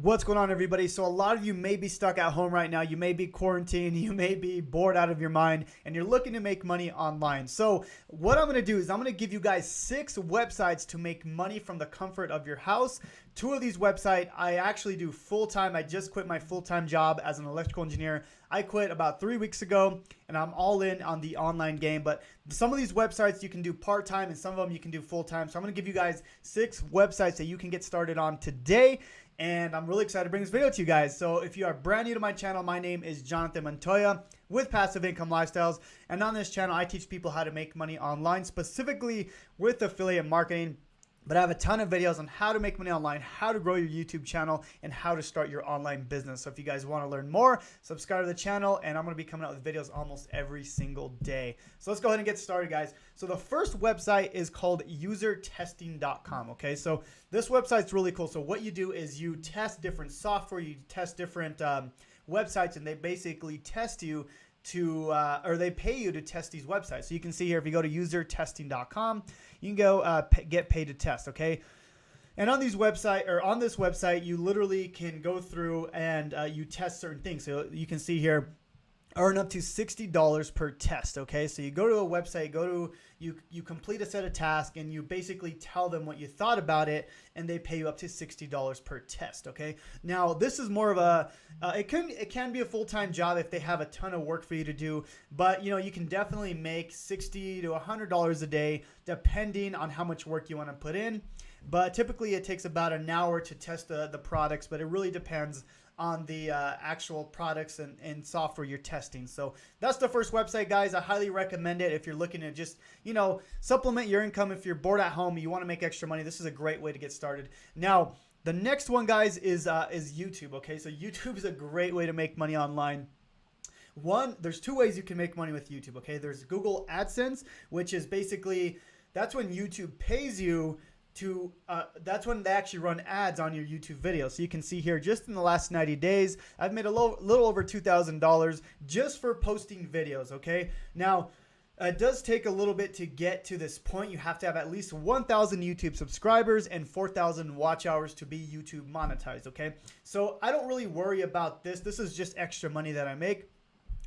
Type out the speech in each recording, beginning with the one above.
What's going on, everybody? So a lot of you may be stuck at home right now. You may be quarantined. You may be bored out of your mind, and you're looking to make money online. So what I'm going to do is I'm going to give you guys 6 websites to make money from the comfort of your house. 2 of these websites I actually do full-time. I just quit my full-time job as an electrical engineer. I quit about 3 weeks ago, and I'm all in on the online game. But some of these websites you can do part-time, and some of them you can do full-time. So I'm going to give you guys 6 websites that you can get started on today. And I'm really excited to bring this video to you guys. So if you are brand new to my channel, my name is Jonathan Montoya with Passive Income Lifestyles. And on this channel, I teach people how to make money online, specifically with affiliate marketing. But I have a ton of videos on how to make money online, how to grow your YouTube channel, and how to start your online business. So if you guys want to learn more, subscribe to the channel, and I'm going to be coming out with videos almost every single day. So let's go ahead and get started, guys. So the first website is called usertesting.com. Okay, so this website's really cool. So what you do is you test different software, you test different websites, and they basically test you to or they pay you to test these websites. So you can see here, if you go to usertesting.com, you can go get paid to test. Okay, and on these website or on this website, you literally can go through and you test certain things. So you can see here, earn up to $60 per test. Okay, so you go to a website, you complete a set of tasks, and you basically tell them what you thought about it, and they pay you up to $60 per test. Okay, now this is more of a it can be a full-time job if they have a ton of work for you to do, but you can definitely make $60 to $100 a day depending on how much work you want to put in. But typically it takes about an hour to test the products, but it really depends on the actual products and software you're testing. So that's the first website, guys. I highly recommend it if you're looking to just, supplement your income. If you're bored at home, you want to make extra money, this is a great way to get started. Now, the next one, guys, is YouTube. Okay, so YouTube is a great way to make money online. There's 2 ways you can make money with YouTube. Okay, there's Google AdSense, which is basically, that's when YouTube pays you to that's when they actually run ads on your YouTube video. So you can see here, just in the last 90 days, I've made a little over $2,000 just for posting videos. Okay, now it does take a little bit to get to this point. You have to have at least 1,000 YouTube subscribers and 4,000 watch hours to be YouTube monetized. Okay, so I don't really worry about this. This is just extra money that I make.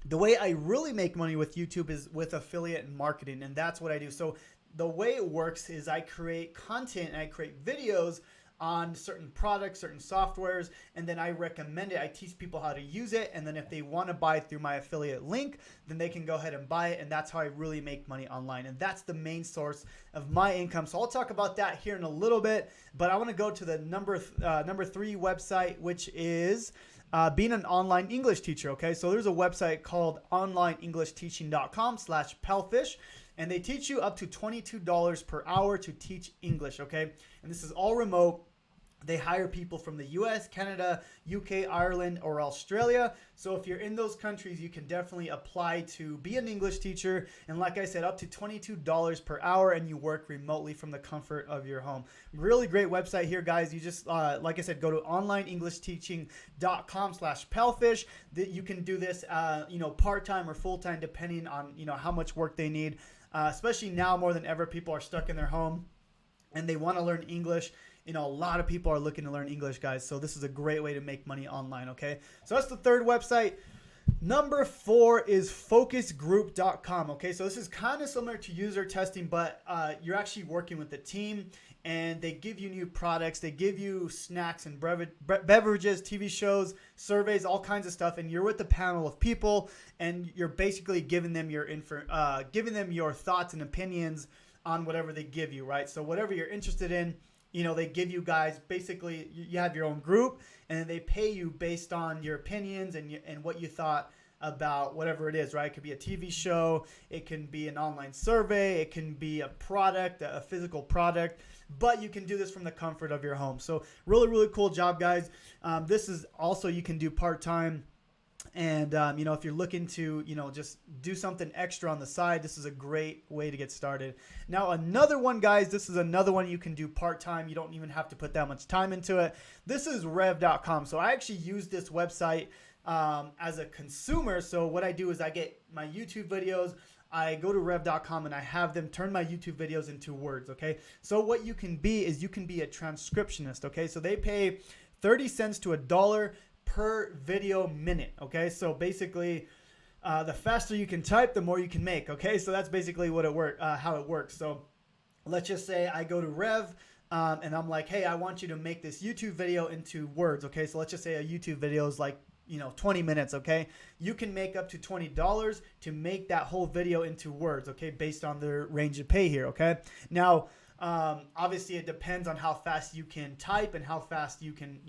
The way I really make money with YouTube is with affiliate marketing, and that's what I do. So the way it works is I create content and I create videos on certain products, certain softwares, and then I recommend it. I teach people how to use it, and then if they want to buy through my affiliate link, then they can go ahead and buy it, and that's how I really make money online. And that's the main source of my income. So I'll talk about that here in a little bit, but I want to go to the number 3 website, which is being an online English teacher. Okay, so there's a website called onlineenglishteaching.com/pelfish. And they teach you up to $22 per hour to teach English, okay? And this is all remote. They hire people from the US, Canada, UK, Ireland, or Australia. So if you're in those countries, you can definitely apply to be an English teacher. And like I said, up to $22 per hour, and you work remotely from the comfort of your home. Really great website here, guys. You just, like I said, go to onlineenglishteaching.com/pelfish. You can do this, part-time or full-time, depending on, how much work they need. Especially now more than ever, people are stuck in their home and they want to learn English. A lot of people are looking to learn English, guys. So this is a great way to make money online, okay? So that's the third website. Number 4 is focusgroup.com, okay? So this is kind of similar to user testing, but you're actually working with the team, and they give you new products. They give you snacks and beverages, TV shows, surveys, all kinds of stuff, and you're with a panel of people, and you're basically giving them your thoughts and opinions on whatever they give you, right? So whatever you're interested in, they give you guys, basically you have your own group, and then they pay you based on your opinions and what you thought about whatever it is, right? It could be a TV show, it can be an online survey, it can be a product, a physical product, but you can do this from the comfort of your home. So really, really cool job, guys. This is also, you can do part-time. And, if you're looking to, just do something extra on the side, this is a great way to get started. Now, another one, guys, this is another one you can do part-time. You don't even have to put that much time into it. This is rev.com. So I actually use this website as a consumer. So what I do is I get my YouTube videos, I go to rev.com, and I have them turn my YouTube videos into words, okay? So what you can be is you can be a transcriptionist, okay? So they pay 30 cents to $1 per video minute. Okay, so basically the faster you can type, the more you can make. Okay, so that's basically what how it works. So let's just say I go to Rev and I'm like, hey, I want you to make this YouTube video into words. Okay, so let's just say a YouTube video is like 20 minutes. Okay, you can make up to $20 to make that whole video into words. Okay, based on their range of pay here. Okay, now obviously it depends on how fast you can type and how fast you can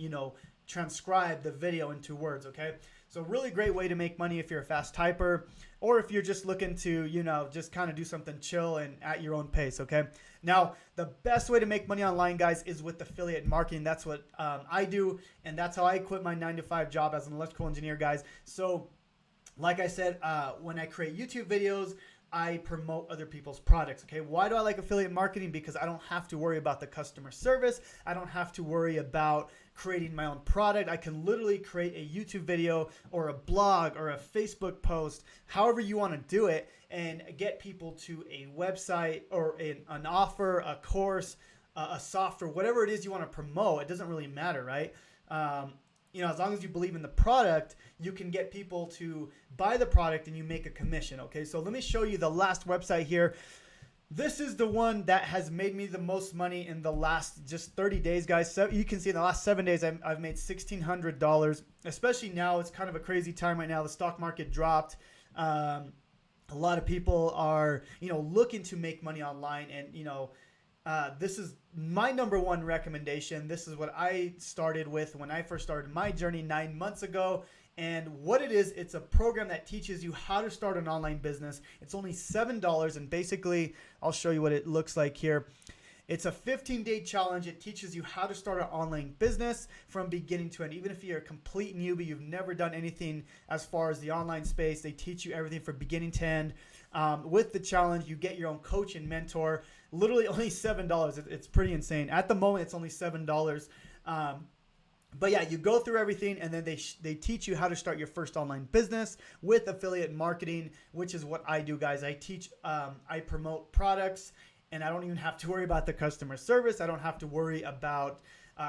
transcribe the video into words. Okay, so really great way to make money if you're a fast typer, or if you're just looking to just kind of do something chill and at your own pace. Okay, now the best way to make money online, guys, is with affiliate marketing. That's what I do, and that's how I quit my 9-to-5 job as an electrical engineer, guys. So like I said, when I create YouTube videos, I promote other people's products. Okay, why do I like affiliate marketing? Because I don't have to worry about the customer service. I don't have to worry about creating my own product. I can literally create a YouTube video or a blog or a Facebook post, however you want to do it, and get people to a website or an offer, a course, a software, whatever it is you want to promote. It doesn't really matter, right? As long as you believe in the product, you can get people to buy the product and you make a commission. Okay, so let me show you the last website here. This is the one that has made me the most money in the last just 30 days, guys. So you can see in the last 7 days, I've made $1,600, especially now. It's kind of a crazy time right now. The stock market dropped. A lot of people are, looking to make money online, and, this is my number one recommendation. This is what I started with when I first started my journey 9 months ago. And what it is, it's a program that teaches you how to start an online business. It's only $7. And basically, I'll show you what it looks like here. It's a 15-day challenge. It teaches you how to start an online business from beginning to end. Even if you're a complete newbie, you've never done anything as far as the online space, they teach you everything from beginning to end. With the challenge, you get your own coach and mentor. Literally only $7. It's pretty insane. At the moment, it's only $7. But yeah, you go through everything, and then they teach you how to start your first online business with affiliate marketing, which is what I do, guys. I teach, I promote products, and I don't even have to worry about the customer service. I don't have to worry about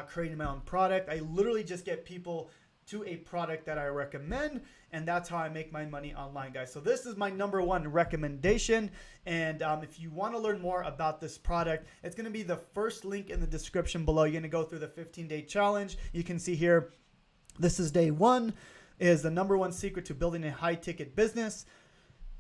creating my own product. I literally just get people to a product that I recommend, and that's how I make my money online, guys. So this is my number one recommendation, and if you want to learn more about this product, it's going to be the first link in the description below. You're going to go through the 15-day challenge. You can see here, this is day one, is the number one secret to building a high-ticket business.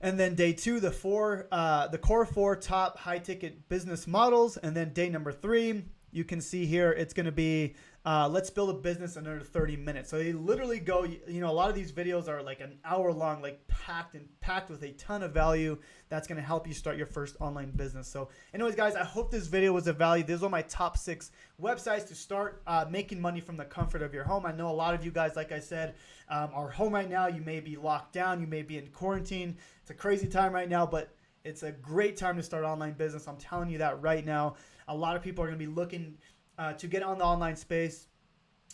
And then day two, the core 4 top high-ticket business models. And then day number 3, you can see here, it's going to be let's build a business in under 30 minutes. So they literally go, a lot of these videos are like an hour long, like packed with a ton of value that's going to help you start your first online business. So anyways, guys, I hope this video was of value. These are my top 6 websites to start making money from the comfort of your home. I know a lot of you guys, like I said, are home right now. You may be locked down. You may be in quarantine. It's a crazy time right now, but it's a great time to start online business. I'm telling you that right now. A lot of people are going to be looking to get on the online space,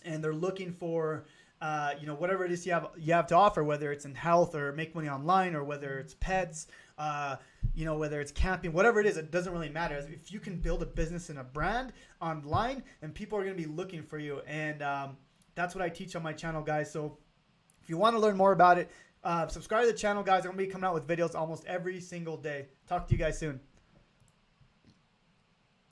and they're looking for whatever it is you have to offer, whether it's in health or make money online, or whether it's pets, whether it's camping, whatever it is, it doesn't really matter. If you can build a business and a brand online, then people are going to be looking for you, and that's what I teach on my channel, guys. So if you want to learn more about it, subscribe to the channel, guys. I'm going to be coming out with videos almost every single day. Talk to you guys soon.